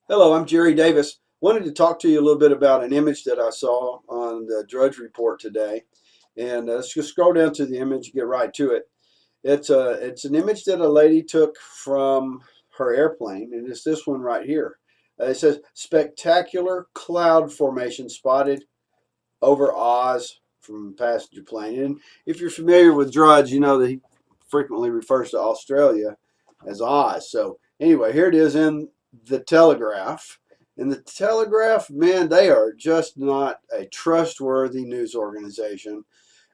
Hello, I'm Jerry Davis. Wanted to talk to you a little bit about an image that I saw on the Drudge Report today. And let's just scroll down to the image and get right to it. It's an image that a lady took from her airplane, and it's this one right here. It says spectacular cloud formation spotted over Oz from passenger plane. And if you're familiar with Drudge, you know that he frequently refers to Australia as Oz. So anyway, here it is in the Telegraph. And the Telegraph, man, they are just not a trustworthy news organization.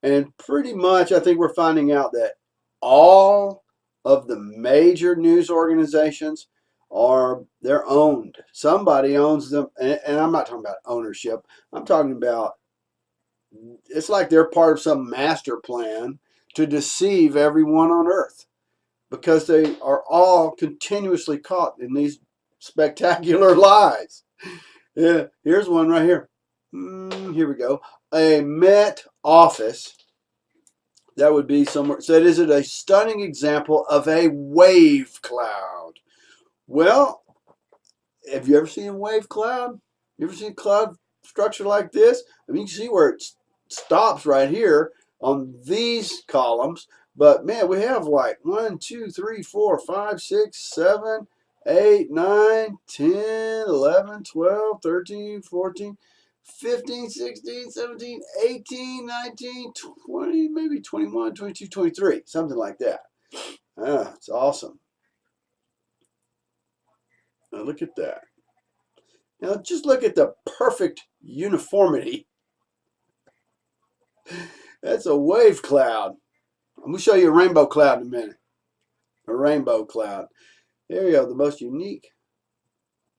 And pretty much, I think we're finding out that all of the major news organizations they're owned. Somebody owns them, and I'm not talking about ownership. I'm talking about it's like they're part of some master plan to deceive everyone on earth because they are all continuously caught in these spectacular lies. Yeah, here's one right here. Here we go. A Met office that would be somewhere said, is it a stunning example of a wave cloud? Well, have you ever seen a wave cloud? You ever seen a cloud structure like this? I mean, you can see where it stops right here on these columns. But man, we have like 1, 2, 3, 4, 5, 6, 7, 8, 9, 10, 11, 12, 13, 14, 15, 16, 17, 18, 19, 20, maybe 21, 22, 23, something like that. It's awesome. Now look at that. Now just look at the perfect uniformity. That's a wave cloud. I'm going to show you a rainbow cloud in a minute. A rainbow cloud. There you go, the most unique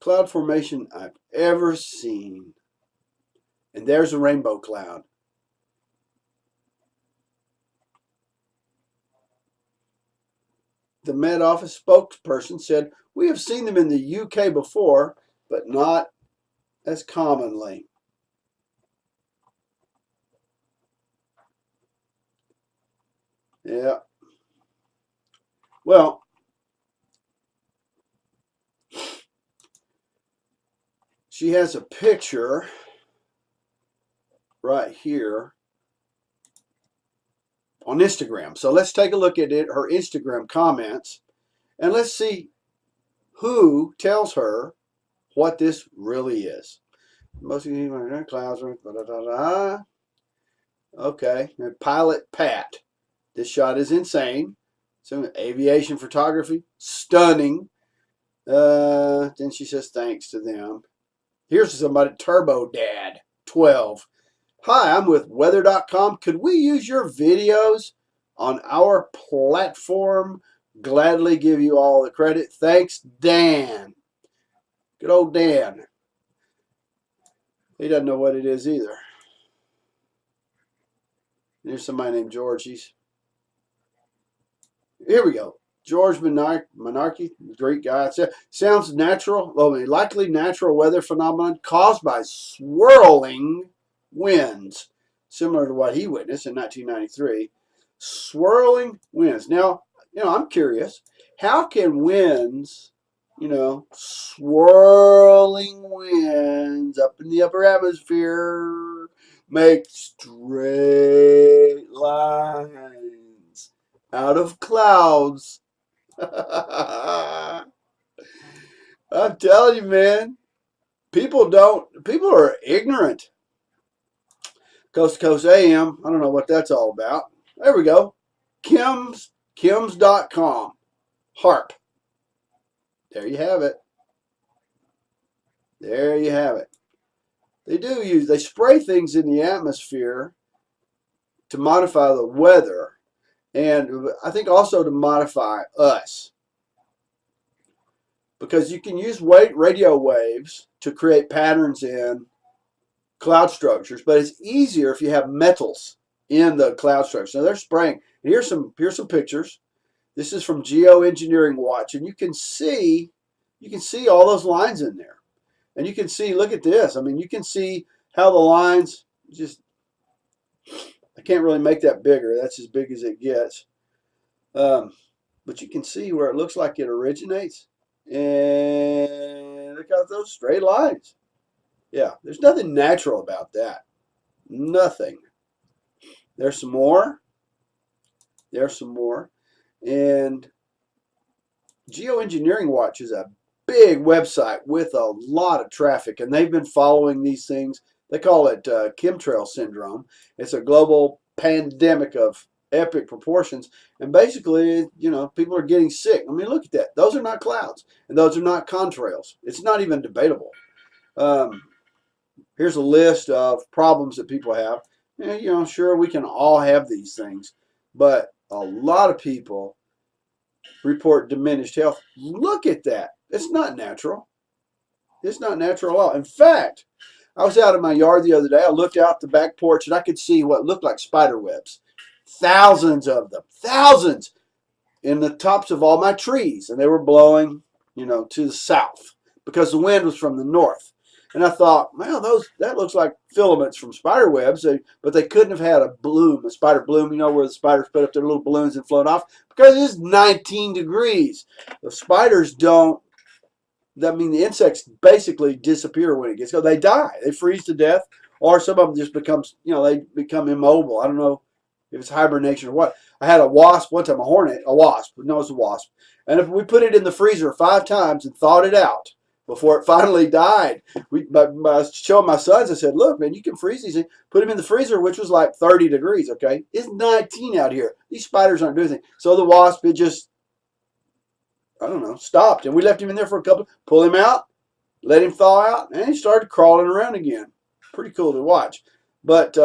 cloud formation I've ever seen. And there's a rainbow cloud. The Met Office spokesperson said, we have seen them in the UK before, but not as commonly. Yeah. Well, she has a picture right here on Instagram. So let's take a look at it, her Instagram comments, and let's see who tells her what this really is. Most of you clouds are okay. Pilot Pat. This shot is insane. Some aviation photography, stunning. Then she says thanks to them. Here's somebody, Turbo Dad 12. Hi, I'm with weather.com. Could we use your videos on our platform? Gladly give you all the credit. Thanks, Dan. Good old Dan. He doesn't know what it is either. There's somebody named George. Here we go. George Monarchy, great guy. Sounds natural. Well, likely natural weather phenomenon caused by swirling winds, similar to what he witnessed in 1993. Swirling winds. Now, I'm curious. How can winds, swirling winds up in the upper atmosphere make straight lines out of clouds? I'm telling you, man, people are ignorant. Coast to Coast AM, I don't know what that's all about. There we go. Chems.com. HARP. There you have it. There you have it. They spray things in the atmosphere to modify the weather, and I think also to modify us. Because you can use radio waves to create patterns in cloud structures, but it's easier if you have metals in the cloud structure. So they're spraying. Here's some pictures. This is from Geoengineering Watch, and you can see all those lines in there. And you can see, look at this. I mean, you can see how the lines just, I can't really make that bigger. That's as big as it gets. But you can see where it looks like it originates. And because those straight lines. Yeah, there's nothing natural about that. Nothing. There's some more. There's some more. And Geoengineering Watch is a big website with a lot of traffic, and they've been following these things. They call it chemtrail syndrome. It's a global pandemic of epic proportions, and basically, you know, people are getting sick. I mean, look at that. Those are not clouds, and those are not contrails. It's not even debatable. Um, Here's a list of problems that people have. And, you know, sure, we can all have these things, but a lot of people report diminished health. Look at that. It's not natural. It's not natural at all. In fact, I was out in my yard the other day. I looked out the back porch and I could see what looked like spider webs. Thousands of them. Thousands in the tops of all my trees. And they were blowing, you know, to the south because the wind was from the north. And I thought, well, that looks like filaments from spider webs, but they couldn't have had a bloom, a spider bloom, you know, where the spiders put up their little balloons and float off, because it's 19 degrees. The spiders don't, I mean, the insects basically disappear when it gets cold. They die. They freeze to death, or some of them just becomes, you know, they become immobile. I don't know if it's hibernation or what. I had a wasp one time, a wasp. No, it's a wasp. And if we put it in the freezer 5 times and thawed it out, before it finally died, I was showing my sons, I said, look, man, you can freeze these things. Put them in the freezer, which was like 30 degrees, okay? It's 19 out here. These spiders aren't doing anything. So the wasp, it just, I don't know, stopped. And we left him in there for a couple, pull him out, let him thaw out, and he started crawling around again. Pretty cool to watch. But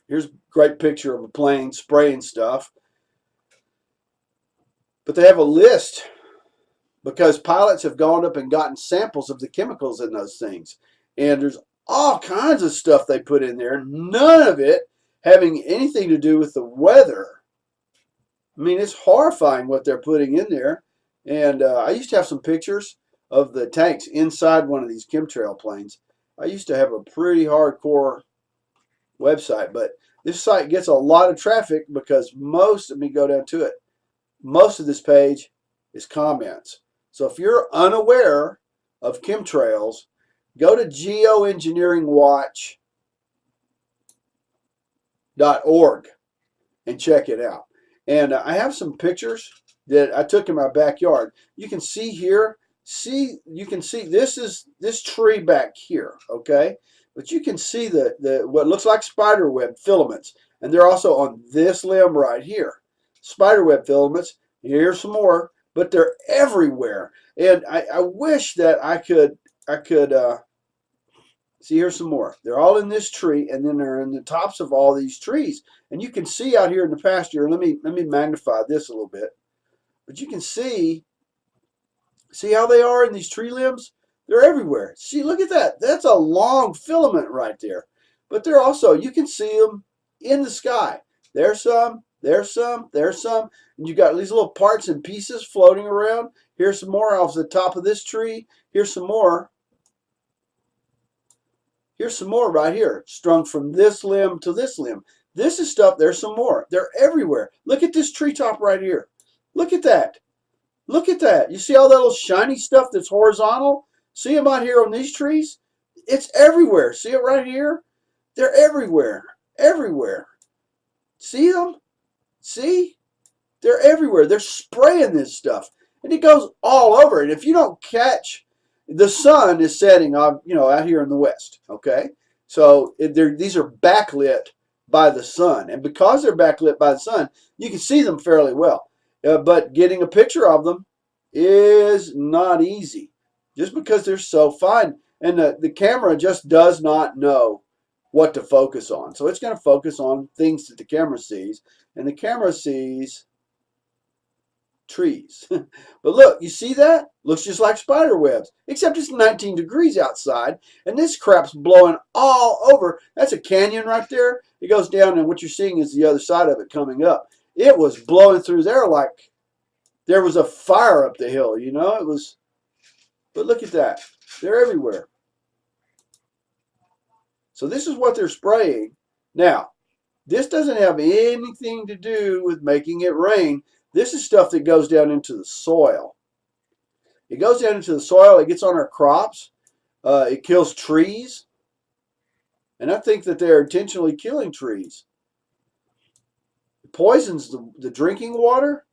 here's a great picture of a plane spraying stuff. But they have a list, because pilots have gone up and gotten samples of the chemicals in those things. And there's all kinds of stuff they put in there, none of it having anything to do with the weather. I mean, it's horrifying what they're putting in there. And I used to have some pictures of the tanks inside one of these chemtrail planes. I used to have a pretty hardcore website, but this site gets a lot of traffic because let me go down to it, most of this page is comments. So if you're unaware of chemtrails, go to geoengineeringwatch.org and check it out. And I have some pictures that I took in my backyard. You can see here, you can see this is this tree back here, okay? But you can see the what looks like spider web filaments, and they're also on this limb right here. Spider web filaments. Here's some more. But they're everywhere, and I wish that I could see. Here's some more. They're all in this tree, and then they're in the tops of all these trees, and you can see out here in the pasture. Let me magnify this a little bit, but you can see how they are in these tree limbs. They're everywhere. See, look at that. That's a long filament right there. But they're also, you can see them in the sky. There's some. There's some. There's some. And you got these little parts and pieces floating around. Here's some more off the top of this tree. Here's some more. Here's some more right here, strung from this limb to this limb. This is stuff. There's some more. They're everywhere. Look at this treetop right here. Look at that. Look at that. You see all that little shiny stuff that's horizontal? See them out here on these trees? It's everywhere. See it right here? They're everywhere. Everywhere. See them? See? They're everywhere. They're spraying this stuff. And it goes all over. And if you don't catch, the sun is setting on, you know, out here in the west. Okay? So these are backlit by the sun. And because they're backlit by the sun, you can see them fairly well. But getting a picture of them is not easy. Just because they're so fine. And the camera just does not know what to focus on. So it's going to focus on things that the camera sees. And the camera sees trees. But look, you see that? Looks just like spider webs, except it's 19 degrees outside, and this crap's blowing all over. That's a canyon right there. It goes down, and what you're seeing is the other side of it coming up. It was blowing through there like there was a fire up the hill, you know? It was, but look at that. They're everywhere. So this is what they're spraying. Now, this doesn't have anything to do with making it rain. This is stuff that goes down into the soil. It goes down into the soil. It gets on our crops. It kills trees. And I think that they're intentionally killing trees. It poisons the drinking water.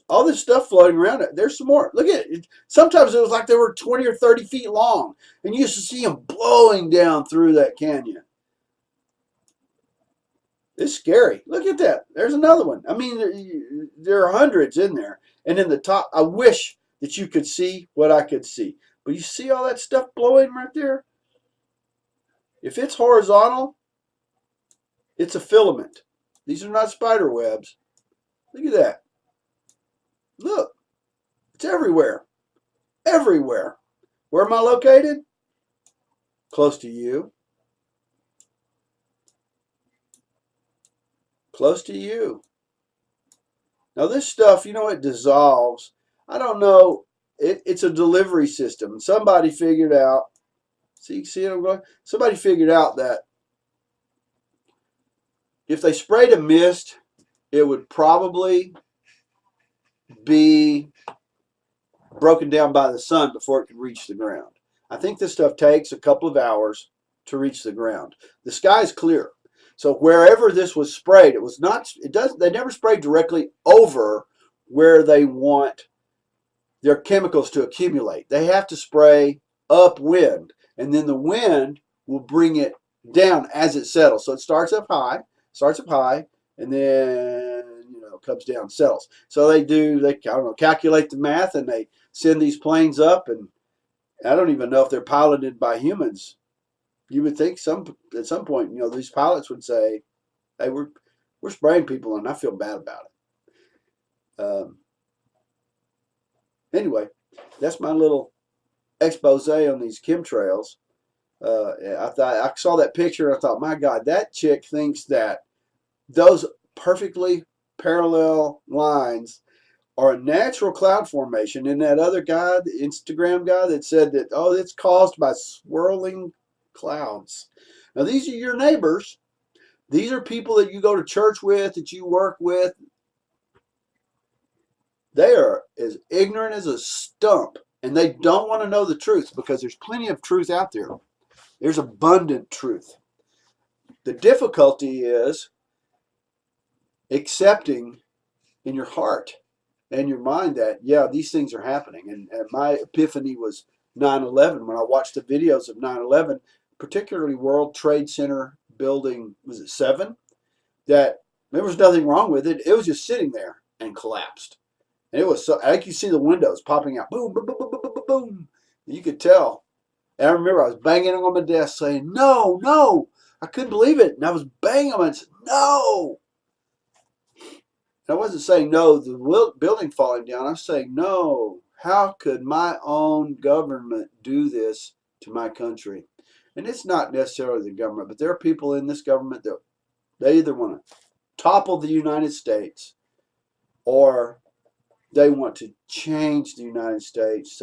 All this stuff floating around it. There's some more. Look at it. Sometimes it was like they were 20 or 30 feet long. And you used to see them blowing down through that canyon. It's scary. Look at that. There's another one. I mean, there are hundreds in there. And in the top, I wish that you could see what I could see. But you see all that stuff blowing right there? If it's horizontal, it's a filament. These are not spider webs. Look at that. Look. It's everywhere. Everywhere. Where am I located? Close to you. Close to you. Now this stuff, it dissolves. I don't know. It's a delivery system. Somebody figured out. See what I'm going? Somebody figured out that if they sprayed a mist, it would probably be broken down by the sun before it could reach the ground. I think this stuff takes a couple of hours to reach the ground. The sky is clear. So wherever this was sprayed, it was not, they never sprayed directly over where they want their chemicals to accumulate. They have to spray upwind, and then the wind will bring it down as it settles. So it starts up high, and then comes down, settles. So they calculate the math, and they send these planes up, and I don't even know if they're piloted by humans. You would think at some point, these pilots would say, "Hey, we're spraying people, and I feel bad about it." Anyway, that's my little expose on these chemtrails. I saw that picture, and I thought, my God, that chick thinks that those perfectly parallel lines are a natural cloud formation. And that other guy, the Instagram guy, that said that, it's caused by swirling clouds. Now, these are your neighbors. These are people that you go to church with, that you work with. They are as ignorant as a stump, and they don't want to know the truth because there's plenty of truth out there. There's abundant truth. The difficulty is accepting in your heart and your mind that, these things are happening. And my epiphany was 9/11 when I watched the videos of 9/11, particularly World Trade Center building, was it 7? That there was nothing wrong with it. It was just sitting there and collapsed. And it was so, I think you see the windows popping out, boom, boom, boom, boom, boom, boom, boom. You could tell. And I remember I was banging on my desk saying, no, no. I couldn't believe it. And I was banging on it and said, no. And I wasn't saying no, the building falling down. I was saying, no. How could my own government do this to my country? And it's not necessarily the government, but there are people in this government that they either want to topple the United States or they want to change the United States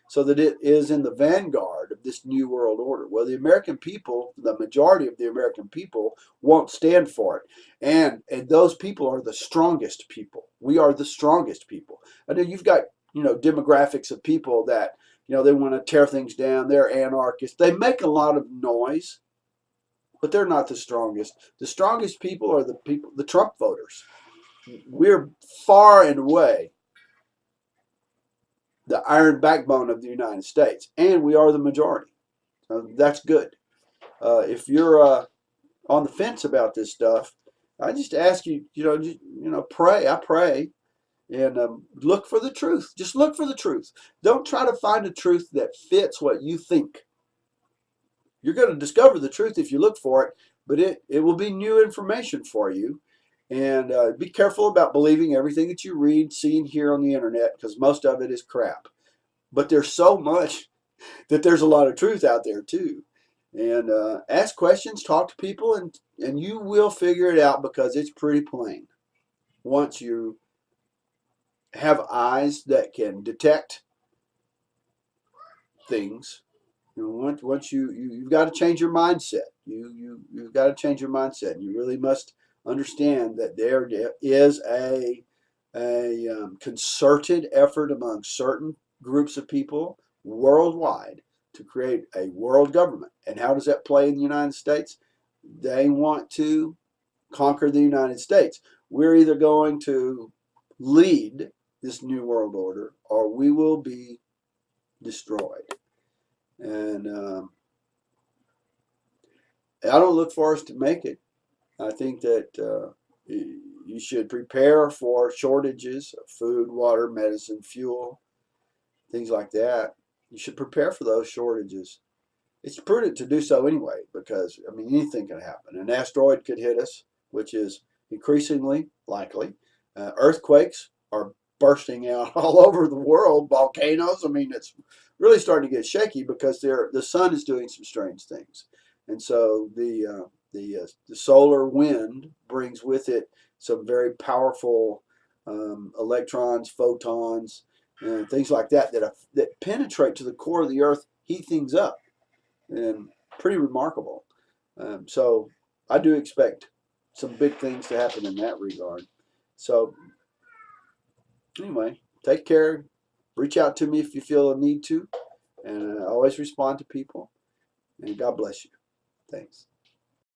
so that it is in the vanguard of this new world order. Well, the American people, the majority of the American people, won't stand for it. And those people are the strongest people. We are the strongest people. I know you've got, demographics of people that, they want to tear things down. They're anarchists. They make a lot of noise, but they're not the strongest. The strongest people are the Trump voters. We're far and away the iron backbone of the United States, and we are the majority. That's good. If you're on the fence about this stuff, I just ask you, pray. I pray, and look for the truth. Just look for the truth. Don't try to find a truth that fits what you think. You're going to discover the truth if you look for it, but it will be new information for you. And be careful about believing everything that you read, see, and hear on the internet, because most of it is crap. But there's so much that there's a lot of truth out there too. And ask questions, talk to people, and you will figure it out because it's pretty plain. Once you have eyes that can detect things, once you've got to change your mindset. You've got to change your mindset. You really must understand that there is a concerted effort among certain groups of people worldwide to create a world government. And how does that play in the United States? They want to conquer the United States. We're either going to lead this new world order or we will be destroyed. And I don't look for us to make it. I think that you should prepare for shortages of food, water, medicine, fuel, things like that. You should prepare for those shortages. It's prudent to do so anyway, because I mean anything can happen. An asteroid could hit us, which is increasingly likely. Earthquakes are bursting out all over the world. Volcanoes. I mean, it's really starting to get shaky because the sun is doing some strange things, and so the solar wind brings with it some very powerful electrons, photons, and things like that that penetrate to the core of the Earth, heat things up, and pretty remarkable. So I do expect some big things to happen in that regard. So anyway, take care. Reach out to me if you feel a need to, and I always respond to people. And God bless you. Thanks.